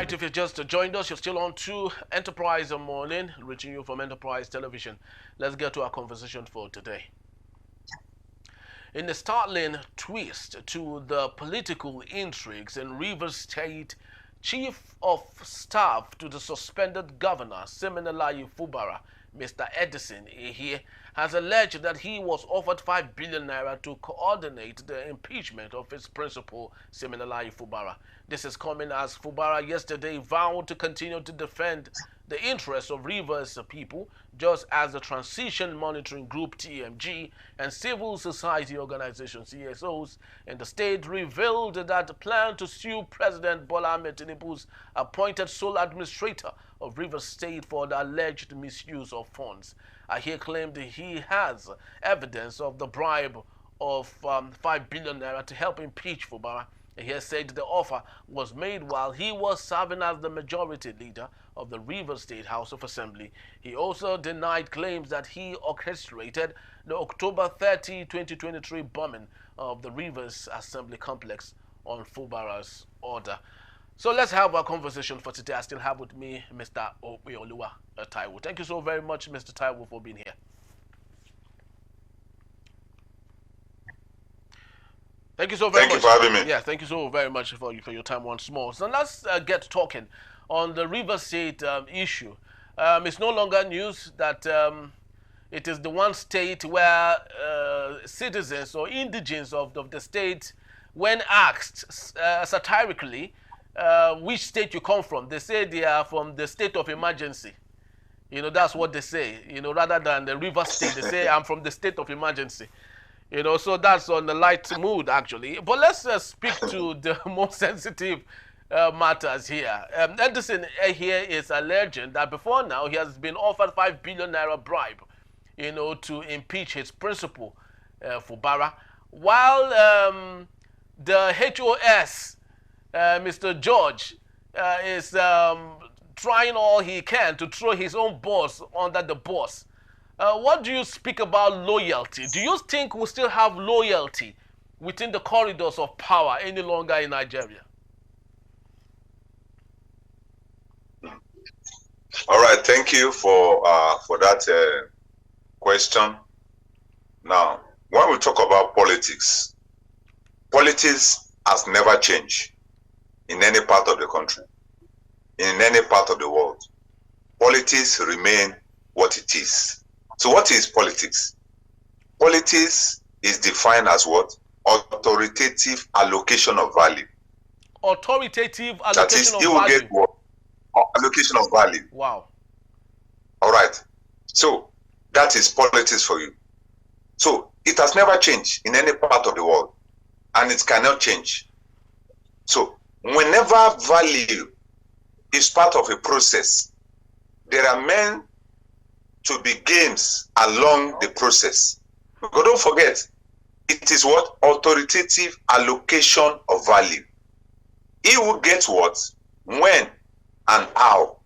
right, if you just joined us, you're still on to Enterprise Morning, reaching you from Enterprise Television. Let's get to our conversation for today. In a startling twist to the political intrigues in Rivers State, Chief of Staff to the suspended Governor Sim Fubara, Mr. Edison Ehie, has alleged that he was offered 5 billion naira to coordinate the impeachment of his principal, Sim Fubara. This is coming as Fubara yesterday vowed to continue to defend the interests of Rivers people, just as the Transition Monitoring Group (TMG) and civil society organizations (CSOs) in the state revealed that plan to sue President Bola Ahmed Tinubu's appointed sole administrator of Rivers State for the alleged misuse of funds. He claimed he has evidence of the bribe of 5 billion naira to help impeach Fubara. He has said the offer was made while he was serving as the majority leader of the Rivers State House of Assembly. He also denied claims that he orchestrated the October 30, 2023 bombing of the Rivers Assembly complex on Fubara's order. So let's have our conversation for today. I still have with me Mr. Opeoluwa Taiwo. Thank you so very much, Mr. Taiwo, for being here. Thank you so very much. Thank you for having me. Yeah, thank you so very much for your time once more. So let's get talking on the Rivers State issue. It's no longer news that it is the one state where citizens or indigents of the state, when asked satirically which state you come from, they say they are from the state of emergency. You know, that's what they say. You know, rather than the Rivers State, they say I'm from the state of emergency. You know, so that's on the light mood, actually. But let's speak to the more sensitive matters here. Edison Ehie is alleging that before now he has been offered 5 billion naira bribe, you know, to impeach his principal, Fubara, while the HOS, Mr. George, is trying all he can to throw his own boss under the bus. What do you speak about loyalty? Do you think we still have loyalty within the corridors of power any longer in Nigeria? All right, thank you for that question. Now, when we talk about politics, politics has never changed in any part of the country, in any part of the world. Politics remain what it is. So what is politics? Politics is defined as what? Authoritative allocation of value. Authoritative allocation that is, of you will value. get what? Allocation of value. Wow. All right. So that is politics for you. So it has never changed in any part of the world, and it cannot change. So whenever value is part of a process, there are meant to be gains along the process. But don't forget, it is what? Authoritative allocation of value. He will get what, when, and how.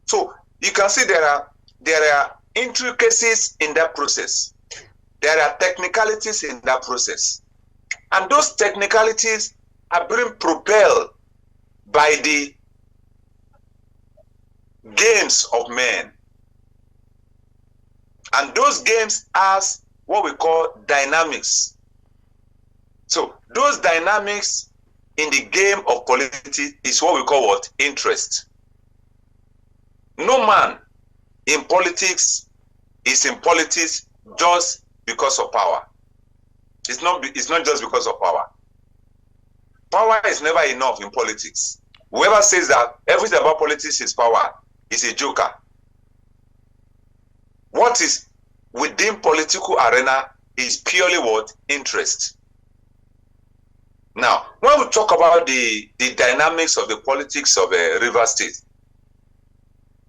So you can see there are intricacies in that process. There are technicalities in that process. And those technicalities are being propelled by the games of men. And those games has what we call dynamics. So those dynamics in the game of politics is what we call what? Interest. No man in politics is in politics just because of power. It's not just because of power. Power is never enough in politics. Whoever says that everything about politics is power is a joker. What is within political arena is purely what? Interest. Now, when we talk about the dynamics of the politics of a river state,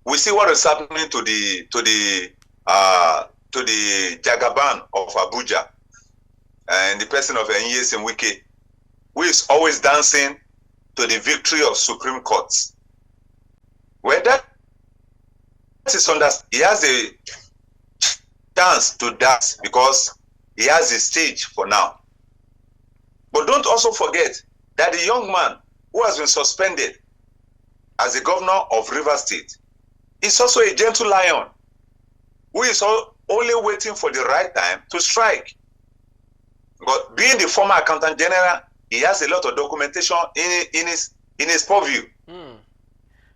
we see what is happening to the Jagaban of Abuja and the person of N5BILLION Wike, who is always dancing to the victory of Supreme Courts. Where that is understood, he has a chance to dance because he has a stage for now. But don't also forget that the young man who has been suspended as the governor of Rivers State, is also a gentle lion who is only waiting for the right time to strike. But being the former accountant general, he has a lot of documentation in his purview.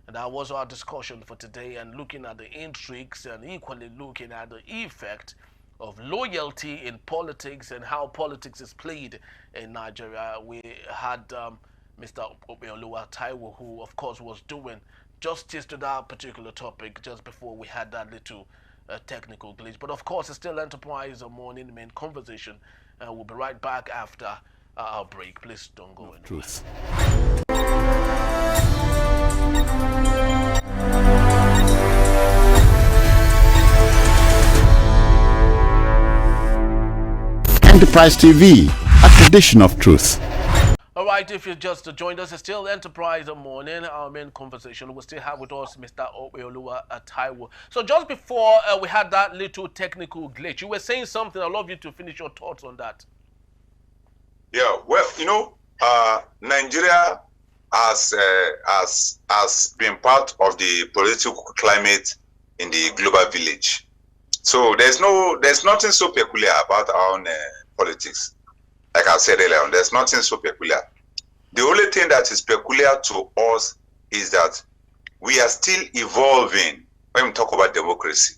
And that was our discussion for today, and looking at the intrigues and equally looking at the effect of loyalty in politics and how politics is played in Nigeria. We had Mr. Obeoluwa Taiwo, who of course was doing justice to that particular topic just before we had that little technical glitch. But of course, it's still Enterprise Morning main conversation. We'll be right back after our break. Please don't go anywhere. Truth. Enterprise TV, a tradition of truth. All right, if you just joined us, it's still Enterprise Morning, our main conversation. We still have with us Mr. Obeoluwa Taiwo. So just before we had that little technical glitch, you were saying something. I'd love you to finish your thoughts on that. Yeah, well, Nigeria has been part of the political climate in the global village. So there's nothing so peculiar about our own politics. Like I said earlier on, there's nothing so peculiar. The only thing that is peculiar to us is that we are still evolving when we talk about democracy.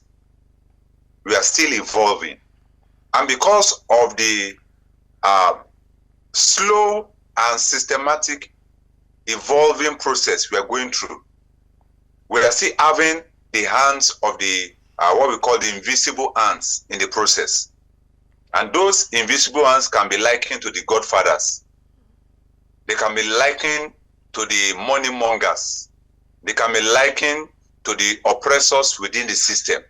We are still evolving. And because of the slow and systematic evolving process we are going through, we are still having the hands of the what we call the invisible hands in the process. And those invisible hands can be likened to the godfathers. They can be likened to the money mongers. They can be likened to the oppressors within the system,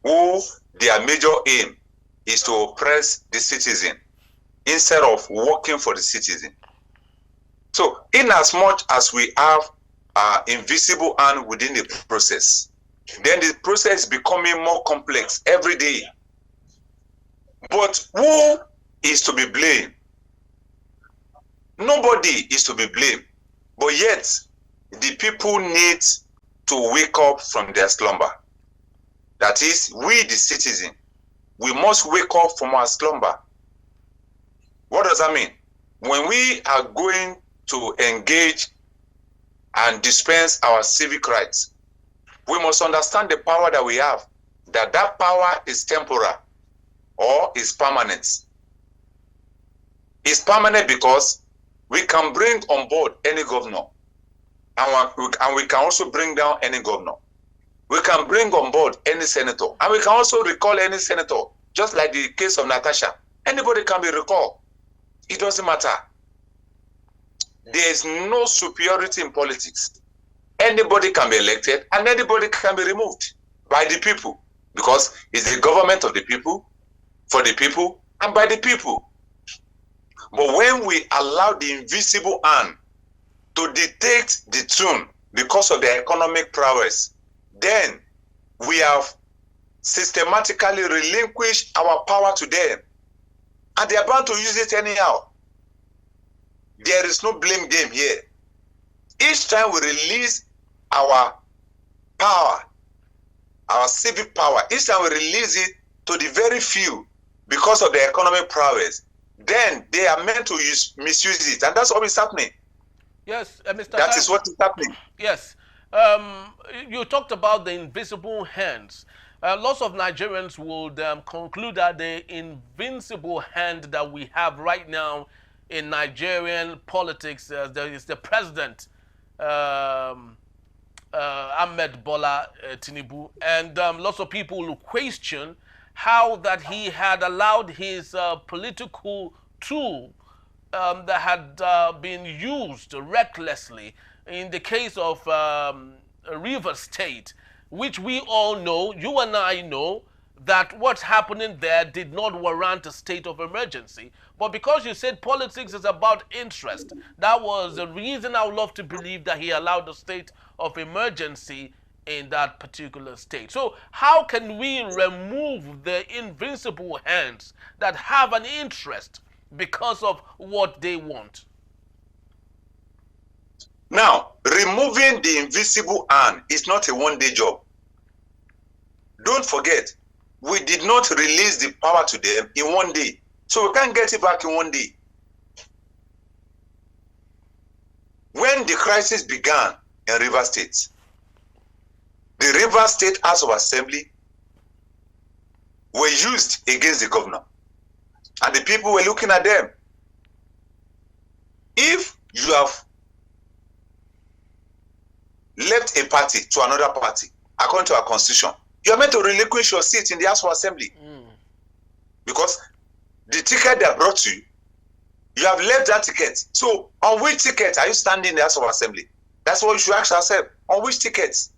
who their major aim is to oppress the citizen instead of working for the citizen. So in as much as we have invisible hand within the process, then the process is becoming more complex every day. But who is to be blamed? Nobody is to be blamed. But yet, the people need to wake up from their slumber. That is, we the citizen, we must wake up from our slumber. What does that mean? When we are going to engage and dispense our civic rights, we must understand the power that we have, that power is temporal or is permanent. It's permanent because we can bring on board any governor, and we can also bring down any governor. We can bring on board any senator, and we can also recall any senator, just like the case of Natasha. Anybody can be recalled. It doesn't matter. There is no superiority in politics. Anybody can be elected and anybody can be removed by the people, because it's the government of the people, for the people, and by the people. But when we allow the invisible hand to dictate the tune because of their economic prowess, then we have systematically relinquished our power to them. And they are bound to use it anyhow. There is no blame game here. Each time we release our power, our civic power, each time we release it to the very few because of their economic prowess, then they are meant to misuse it. And that's what is happening. Yes, Mr. That is what is happening. Yes. You talked about the invisible hands. Lots of Nigerians would conclude that the invincible hand that we have right now in Nigerian politics is the president, Ahmed Bola Tinubu. And lots of people will question how that he had allowed his political tool that had been used recklessly in the case of Rivers State, which we all know, you and I know, that what's happening there did not warrant a state of emergency. But because you said politics is about interest, that was the reason I would love to believe that he allowed the state of emergency in that particular state. So how can we remove the invincible hands that have an interest because of what they want? Now, removing the invisible hand is not a one-day job. Don't forget, we did not release the power to them in one day. So we can't get it back in one day. When the crisis began in Rivers State, the Rivers State House of Assembly were used against the governor. And the people were looking at them. If you have left a party to another party, according to our constitution, you are meant to relinquish your seat in the House of Assembly. Because the ticket they brought you, you have left that ticket. So, on which ticket are you standing in the House of Assembly? That's what you should ask yourself. On which tickets?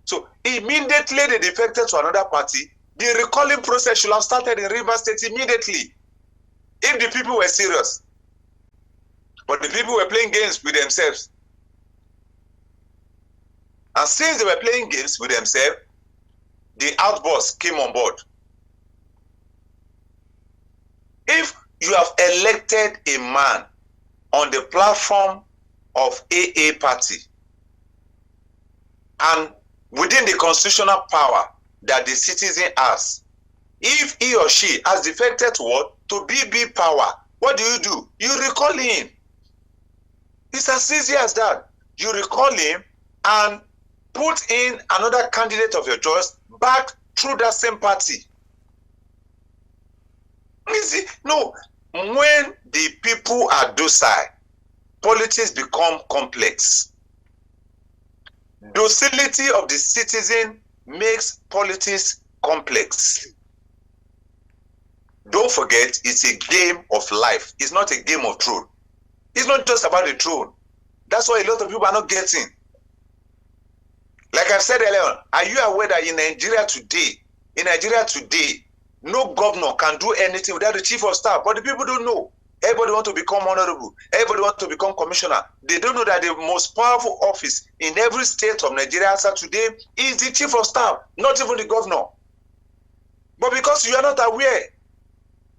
So, immediately they defected to another party, the recalling process should have started in Rivers State immediately. If the people were serious. But the people were playing games with themselves. And since they were playing games with themselves, the outburst came on board. If you have elected a man on the platform of AA party, and within the constitutional power that the citizen has, if he or she has defected to what? To BB power, what do? You recall him. It's as easy as that. You recall him and put in another candidate of your choice back through that same party. Easy. No, when the people are docile, politics become complex. Docility of the citizen makes politics complex. Don't forget, it's a game of life. It's not a game of throne. It's not just about the throne. That's why a lot of people are not getting. Like I've said earlier, are you aware that in Nigeria today, no governor can do anything without the chief of staff? But the people don't know. Everybody wants to become honorable. Everybody wants to become commissioner. They don't know that the most powerful office in every state of Nigeria as of today is the chief of staff, not even the governor. But because you are not aware,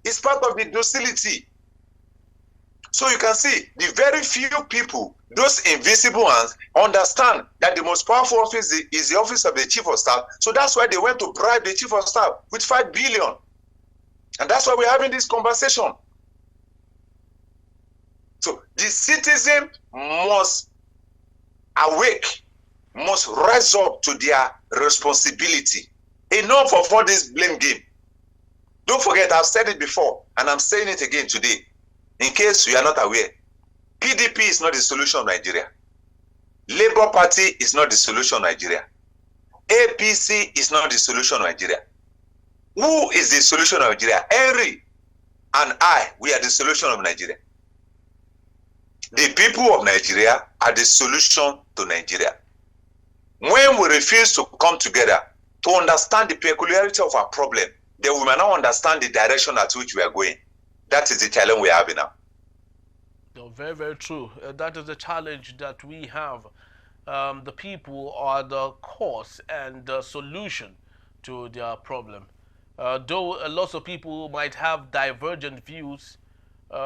it's part of the docility. So you can see the very few people, those invisible ones, understand that the most powerful office is the office of the chief of staff. So that's why they went to bribe the chief of staff with 5 billion. And that's why we're having this conversation. So the citizen must awake, must rise up to their responsibility. Enough of all this blame game. Don't forget, I've said it before, and I'm saying it again today. In case you are not aware, PDP is not the solution of Nigeria. Labour Party is not the solution of Nigeria. APC is not the solution of Nigeria. Who is the solution of Nigeria? Henry and I, we are the solution of Nigeria. The people of Nigeria are the solution to Nigeria. When we refuse to come together to understand the peculiarity of our problem, then we may not understand the direction at which we are going. That is the challenge we are having now. No, very, very true. That is the challenge that we have. The people are the cause and the solution to their problem. Though lots of people might have divergent views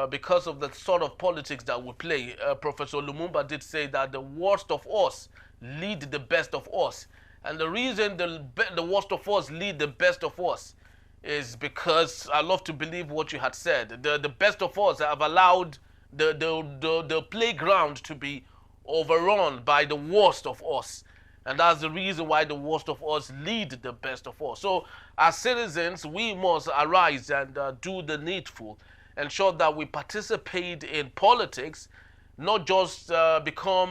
because of the sort of politics that we play. Professor Lumumba did say that the worst of us lead the best of us. And the reason the worst of us lead the best of us is because I love to believe what you had said. The best of us have allowed the playground to be overrun by the worst of us. And that's the reason why the worst of us lead the best of us. So as citizens, we must arise and do the needful. Ensure that we participate in politics, not just become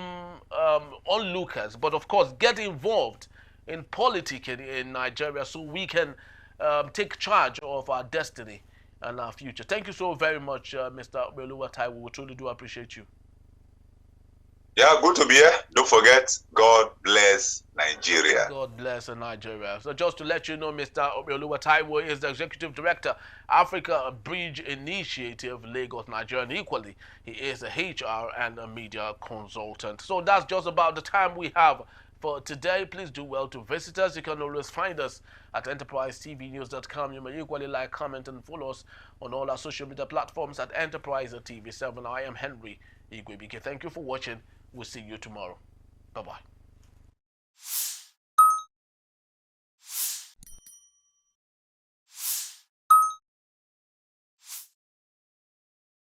onlookers, but of course get involved in politics in Nigeria so we can take charge of our destiny and our future. Thank you so very much, Mr. Beluwa Taiwo. We truly do appreciate you. Yeah, good to be here. Don't forget, God bless Nigeria. God bless Nigeria. So just to let you know, Mr. Beluwa Taiwo is the Executive Director, Africa Bridge Initiative, Lagos, Nigeria. And equally, he is a HR and a media consultant. So that's just about the time we have for today. Please do well to visit us. You can always find us at enterprisetvnews.com. You may equally like, comment, and follow us on all our social media platforms at Enterprise TV7. I am Henry Igwebike. Thank you for watching. We'll see you tomorrow. Bye-bye.